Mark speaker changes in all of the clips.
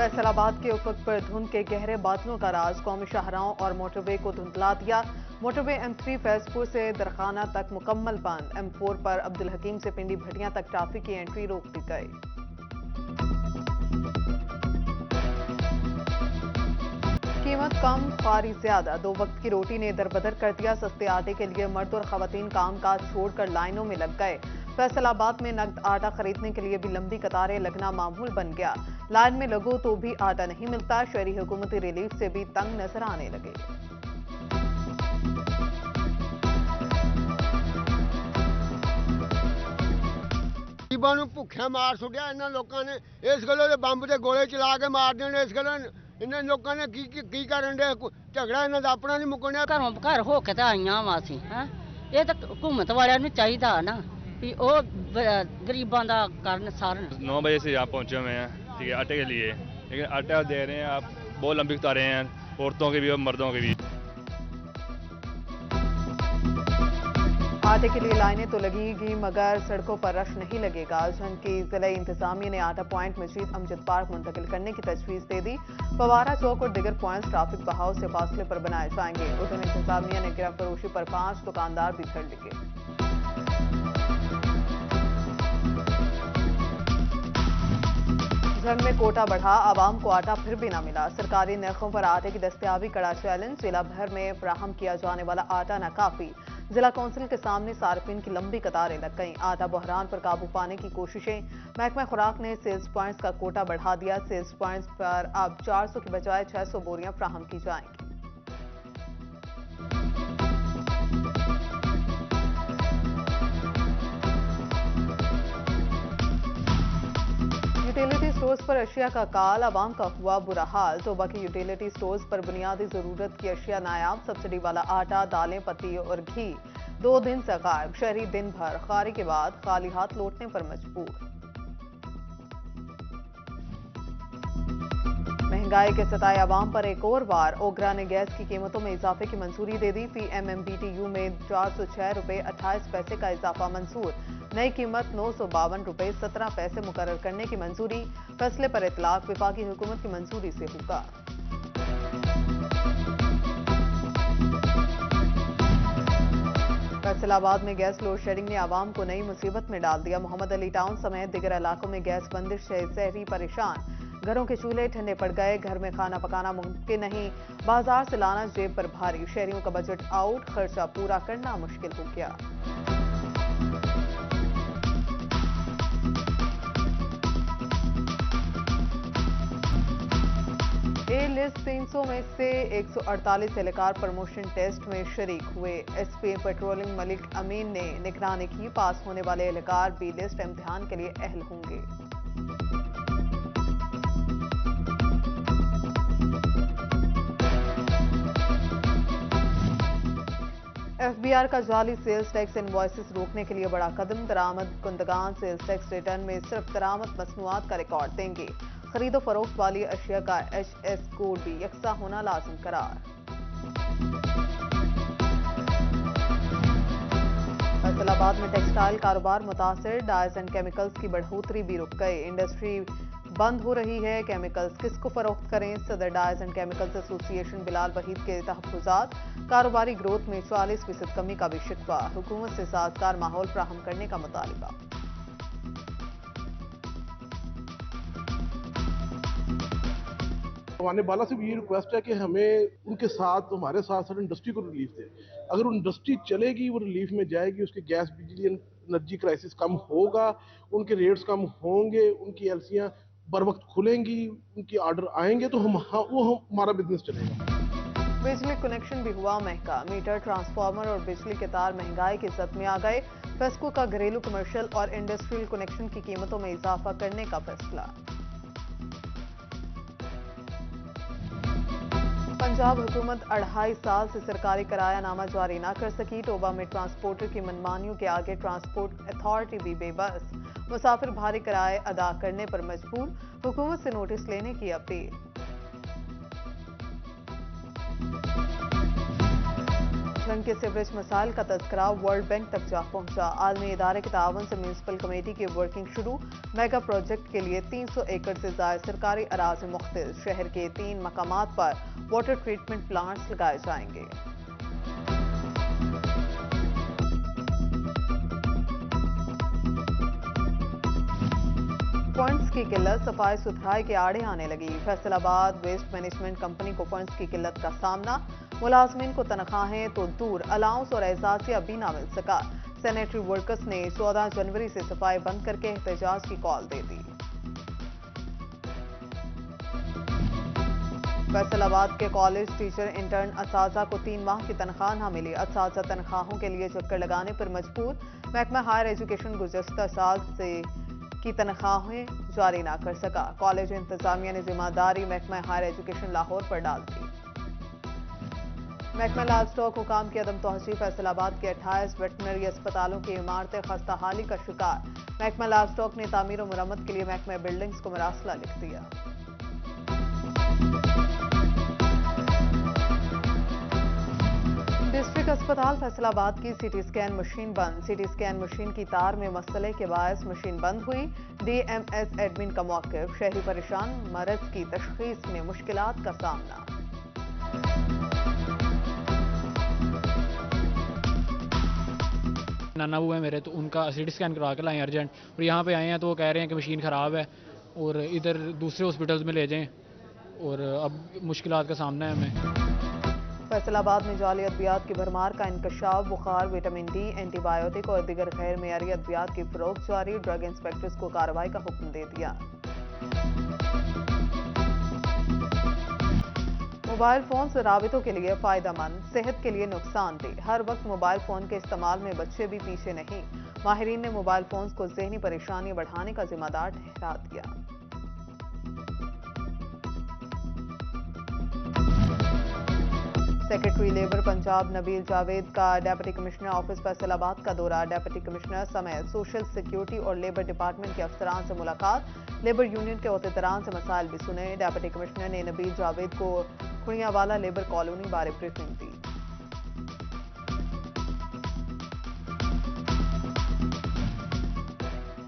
Speaker 1: फैसलाबाद के उफक पर धुंध के गहरे बादलों का राज कौमी शाहराहों और मोटरवे को धुंधला दिया। मोटरवे M3 फैजपुर से दरखाना तक मुकम्मल बंद। M4 पर अब्दुल हकीम से पिंडी भटियां तक ट्रैफिक की एंट्री रोक दी गई। कीमत कम ख्वारी ज्यादा, 2 वक्त की रोटी ने दरबदर कर दिया। सस्ते आटे के लिए मर्द और खवातीन कामकाज छोड़कर लाइनों में लग गए। फैसलाबाद में नकद आटा खरीदने के लिए भी लंबी कतारें लगना मामूल बन गया। लाइन में लगो तो भी आटा नहीं मिलता। शहरी हुकूमती रिलीफ से भी तंग नजर आने लगे।
Speaker 2: गरीबां नूं भुक्खा मार सुटिया इन्हां लोकां ने। इस गल्लों दे बंब ते गोले चला के मार देने। इस गल्लों इन्हां लोकां ने की करन दे। झगड़ा इन्हां दा अपना नहीं मुकणिया।
Speaker 3: घरों घर हो के तो आईयां वां असीं हैं। ये तो हुकूमत वालियां नूं चाहीदा ना कि वो गरीबां दा करन सारन।
Speaker 4: 9 बजे से यहाँ पहुँचे हुए हैं, ठीक है, आटे के लिए। लेकिन आटा दे रहे हैं आप, बहुत लंबी कतारें हैं, औरतों की भी और मर्दों की भी।
Speaker 1: आटे के लिए लाइनें तो लगेगी मगर सड़कों पर रश नहीं लगेगा। झंग की जिला इंतजामिया ने आटा पॉइंट मस्जिद अमजद पार्क मुंतकिल करने की तजवीज दे दी। फवारा चौक और दिगर पॉइंट्स ट्रैफिक बहाव से फासले पर बनाए जाएंगे। उधर इंतजामिया ने गिरफ्त फरोशी पर 5 दुकानदार भी धर लिए। झंग में कोटा बढ़ा, आवाम को आटा फिर भी न मिला। सरकारी नरखों पर आटे की दस्तयाबी कड़ा चैलेंज। जिला भर में फराहम किया जाने वाला आटा नाकाफी। जिला कौंसिल के सामने सार्फिन की लंबी कतारें लग गईं। आटा बहरान पर काबू पाने की कोशिशें। महकमा खुराक ने सेल्स पॉइंट्स का कोटा बढ़ा दिया। सेल्स पॉइंट्स पर अब 400 की बजाय 600 बोरियां फराहम की जाएंगी। यूटिलिटी स्टोर्स पर अशिया का काल, आवाम का हुआ बुरा हाल। तोबा की यूटिलिटी स्टोर्स पर बुनियादी जरूरत की अशिया नायाब। सब्सिडी वाला आटा, दालें, पत्ती और घी 2 दिन से गायब। शहरी दिन भर खारी के बाद खाली हाथ लौटने पर मजबूर। महंगाई के सताए आवाम पर एक और वार। ओगरा ने गैस की कीमतों में इजाफे की मंजूरी दे दी। फी MMBTU में 406 रुपए 28 पैसे का इजाफा मंजूर। नई कीमत 952 रुपए 17 पैसे मुकर्रर करने की मंजूरी। फैसले पर इतलाक वफाकी हुकूमत की मंजूरी से होगा। फैसलाबाद में गैस लोड शेडिंग ने आवाम को नई मुसीबत में डाल दिया। मोहम्मद अली टाउन समेत दिगर इलाकों में गैस बंदिश से शहरी परेशान। घरों के चूल्हे ठंडे पड़ गए। घर में खाना पकाना मुमकिन नहीं। बाजार से लाना जेब पर भारी। शहरियों का बजट आउट, खर्चा पूरा करना मुश्किल हो गया। ए लिस्ट 300 में से 148 एहलकार प्रमोशन टेस्ट में शरीक हुए। SP पेट्रोलिंग मलिक अमीन ने निगरानी की। पास होने वाले एहलकार बी लिस्ट इम्तिहान के लिए अहल होंगे। FBR का जाली सेल्स टैक्स इनवॉइसेस रोकने के लिए बड़ा कदम। दरामद कुंदगान सेल्स टैक्स रिटर्न में सिर्फ दरामद मसनूआत का रिकॉर्ड देंगे। खरीदो फरोख्त वाली अशिया का HS कोड भी यकसा होना लाजिम करार। फैसलाबाद में टेक्सटाइल कारोबार मुतासिर। डाइज एंड केमिकल्स की बढ़ोतरी भी रुक गई। इंडस्ट्री बंद हो रही है। केमिकल्स किसको फरोख्त करें? सदर dyes and chemicals association Bilal Waheed के तहफ्फुजात। कारोबारी ग्रोथ में 40% कमी का भी शिकवा। हुकूमत से साजगार माहौल फराहम करने का मुतालिबा।
Speaker 5: हमारे बाला से भी ये रिक्वेस्ट है कि हमें उनके साथ हमारे साथ साथ इंडस्ट्री को रिलीफ दे। अगर वो इंडस्ट्री चलेगी, वो रिलीफ में जाएगी, उसके गैस बिजली एनर्जी क्राइसिस कम होगा, उनके रेट्स कम होंगे, उनकी एलसियां बर वक्त खुलेंगी, उनकी ऑर्डर आएंगे तो हमारा बिजनेस चलेगा।
Speaker 1: बिजली कनेक्शन भी हुआ महंगा। मीटर, ट्रांसफार्मर और बिजली के तार महंगाई की जद में आ गए। फेस्को का घरेलू, कमर्शियल और इंडस्ट्रियल कनेक्शन की कीमतों में इजाफा करने का फैसला। पंजाब हुकूमत 2.5 साल से सरकारी किरायानामा जारी न कर सकी। टोबा में ट्रांसपोर्टर की मनमानियों के आगे ट्रांसपोर्ट अथॉरिटी भी बेबस। मुसाफिर भारी किराए अदा करने पर मजबूर। हुकूमत से नोटिस लेने की अपील। झंग के सीवरेज मसाइल का तस्करा वर्ल्ड बैंक तक जा पहुंचा। आलमी इदारे के तावन से म्यूनसिपल कमेटी की वर्किंग शुरू। मेगा प्रोजेक्ट के लिए 300 एकड़ से ज्यादा सरकारी अराज़ी मुख्तलिफ। शहर के 3 मकामात पर वाटर ट्रीटमेंट प्लांट्स लगाए जाएंगे। फंड्स की किल्लत सफाई सुथराई के आड़े आने लगी। फैसलाबाद वेस्ट मैनेजमेंट कंपनी को फंड्स की किल्लत का सामना। मुलाजमीन को तनख्वाहें तो दूर, अलाउंस और एहसासिया भी ना मिल सका। सैनिटरी वर्कर्स ने 14 जनवरी से सफाई बंद करके एहतजाज की कॉल दे दी। फैसलाबाद के कॉलेज टीचर इंटर्न असाजा को 3 माह की तनख्वाह न मिली। असाजा तनख्वाहों के लिए चक्कर लगाने पर मजबूर। महकमा हायर एजुकेशन गुज़श्ता साल से की तनख्वाहें जारी ना कर सका। कॉलेज इंतजामिया ने जिम्मेदारी महकमा हायर एजुकेशन लाहौर पर डाल दी। महकमा लाइव स्टॉक हुकाम की अदम तोहशी। फैसलाबाद के 28 वेटनरी अस्पतालों की इमारतें खस्ताहाली का शिकार। महकमा लाइव स्टॉक ने तामीर और मुरम्मत के लिए महकमा बिल्डिंग्स को मरासला लिख दिया। डिस्ट्रिक्ट अस्पताल फैसलाबाद की सीटी स्कैन मशीन बंद। सीटी स्कैन मशीन की तार में मसले के बायस मशीन बंद हुई। डीएमएस एडमिन का मौक़िफ़। शहरी परेशान, मरज की तशखीस में मुश्किलात का सामना।
Speaker 6: नाना वो है मेरे, तो उनका सीटी स्कैन करवा के लाएं अर्जेंट, और यहाँ पे आए हैं तो वो कह रहे हैं कि मशीन ख़राब है और इधर दूसरे हॉस्पिटल्स में ले जाएं, और अब मुश्किलात का सामना है हमें।
Speaker 1: फैसलाबाद में जाली अद्वियात की भरमार का इंकशाफ। बुखार, विटामिन डी, एंटीबायोटिक और दीगर गैर मेयारी अद्वियात की फरोख्त जारी। ड्रग इंस्पेक्टर्स को कार्रवाई का हुक्म दे दिया। मोबाइल फोन से राबितों के लिए फायदेमंद, सेहत के लिए नुकसानदेह। हर वक्त मोबाइल फोन के इस्तेमाल में बच्चे भी पीछे नहीं। माहिरीन ने मोबाइल फोन को ज़हनी परेशानी बढ़ाने का जिम्मेदार ठहरा दिया। सेक्रेटरी लेबर पंजाब नबील जावेद का डेप्यूटी कमिश्नर ऑफिस फैसलाबाद का दौरा। डेप्यूटी कमिश्नर समेत सोशल सिक्योरिटी और लेबर डिपार्टमेंट के अफसरान से मुलाकात। लेबर यूनियन के अहदेदारान से मसाइल भी सुने। डेप्यूटी कमिश्नर ने नबील जावेद को खुड़ियावाला लेबर कॉलोनी बारे ब्रीफिंग दी।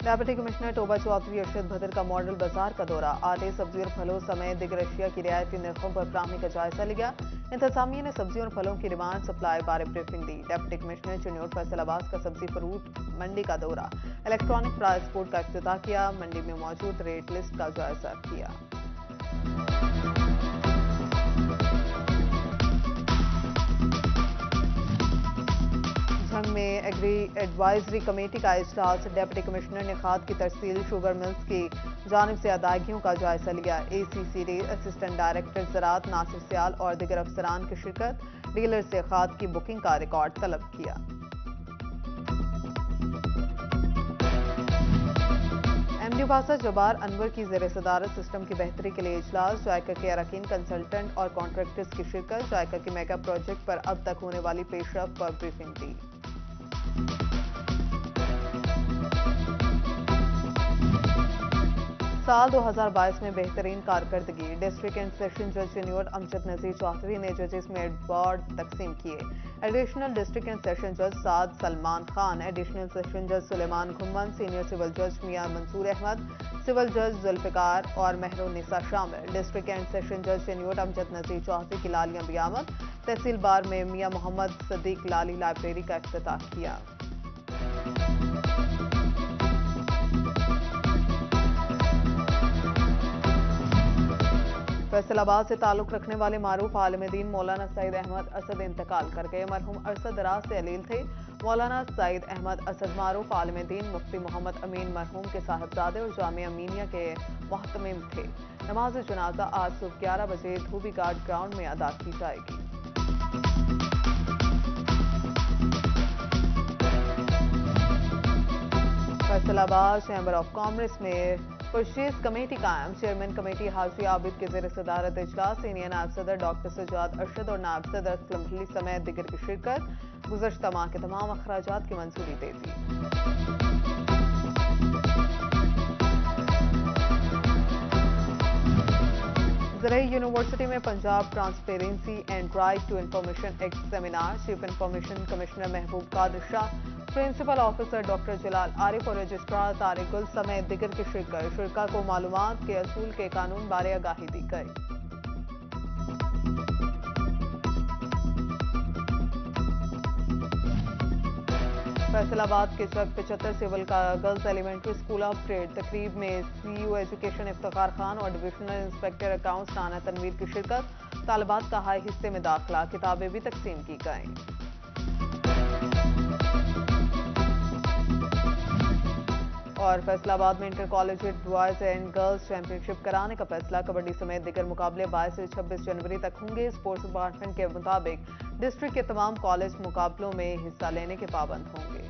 Speaker 1: डेप्यूटी कमिश्नर टोबा चौधरी अरशद भदर का मॉडल बाजार का दौरा। आटे, सब्जी और फलों समेत दिगर अशिया की रियायती नरखों पर फराहमी का जायजा लिया। इंतजामिया ने सब्जियों और फलों की डिमांड सप्लाई बारे ब्रीफिंग दी। डेप्यूटी कमिश्नर चुनियोट फैसलाबाद का सब्जी फ्रूट मंडी का दौरा। इलेक्ट्रॉनिक प्राइस बोर्ड का इफ्तिताह किया। मंडी में मौजूद रेट लिस्ट का जायजा किया। झंग में एग्री एडवाइजरी कमेटी का इजलास। डेप्यूटी कमिश्नर ने खाद की तरसील, शुगर मिल्स की जानिब से अदायगियों का जायजा लिया। ACCD असिस्टेंट डायरेक्टर ज़राअत नासिर सियाल और दिगर अफसरान की शिरकत। डीलर से खाद की बुकिंग का रिकॉर्ड तलब किया। MD वासा जबार अनवर की ज़ेर सदारत सिस्टम की बेहतरी के लिए इजलास। जायका के अरकान, कंसल्टेंट और कॉन्ट्रैक्टर्स की शिरकत। जायका के मेगा प्रोजेक्ट पर अब तक होने वाली पेशरफ पर ब्रीफिंग दी। साल 2022 में बेहतरीन कारकर्दगी। डिस्ट्रिक्ट एंड सेशन जज सीनियर अमजद नज़ीर चौधरी ने जजेस में अवार्ड तकसीम किए। एडिशनल डिस्ट्रिक्ट एंड सेशन जज साद सलमान खान, एडिशनल सेशन जज सुलेमान घुम्मन, सीनियर सिविल जज मियां मंसूर अहमद, सिविल जज जुल्फिकार और मेहरुन्निसा शामिल। डिस्ट्रिक्ट एंड सेशन जज सीनियर अमजद नज़ीर चौधरी की लालियां बियामत। तहसील बार में मियां मोहम्मद सदीक लाली लाइब्रेरी का इफ्तिताह किया। फैसलाबाद से ताल्लुक रखने वाले मारूफ आलिम दीन मौलाना सईद अहमद असद इंतकाल कर गए। मरहूम अरसद दराज से अलील थे। मौलाना सईद अहमद असद मारूफ आलिम दीन मुफ्ती मोहम्मद अमीन मरहूम के साहिबजादे और जामिया अमीनिया के मुहतमिम थे। नमाज जनाजा आज सुबह 11 बजे धोबी गार्ड ग्राउंड में अदा की जाएगी। फैसलाबाद चैम्बर ऑफ कॉमर्स में परचेज कमेटी कायम। चेयरमैन कमेटी हाजी आबिद के ज़ेर सदारत इजलास। सीनियर नायब सदर डॉक्टर सजाद अरशद और नायब सदर असलम भली समेत दिगर की शिरकत। गुज़श्ता माह के तमाम अखराजात की मंजूरी दे दी। जरई यूनिवर्सिटी में Punjab transparency and right to information act seminar. Chief information commissioner Mahboob Qadir Shah, principal officer doctor Jalal Arif और रजिस्ट्रार तारिक गुल समेत दिगर की शिरका को मालूमात के असूल के कानून बारे आगाही दी गई। फैसलाबाद के चक 75 सिविल का गर्ल्स एलिमेंट्री स्कूल अपग्रेड तकरीब में सीईओ एजुकेशन इफ्तिखार खान और divisional inspector accounts Rana Tanveer की शिरकत। तालिबात का हाई हिस्से में दाखिला, किताबें भी तकसीम की गईं। और फैसलाबाद में inter collegiate boys and girls championship कराने का फैसला। कबड्डी समेत दिगर मुकाबले 22 से 26 जनवरी तक होंगे। स्पोर्ट्स डिपार्टमेंट के मुताबिक डिस्ट्रिक्ट के तमाम कॉलेज मुकाबलों में हिस्सा लेने के पाबंद होंगे।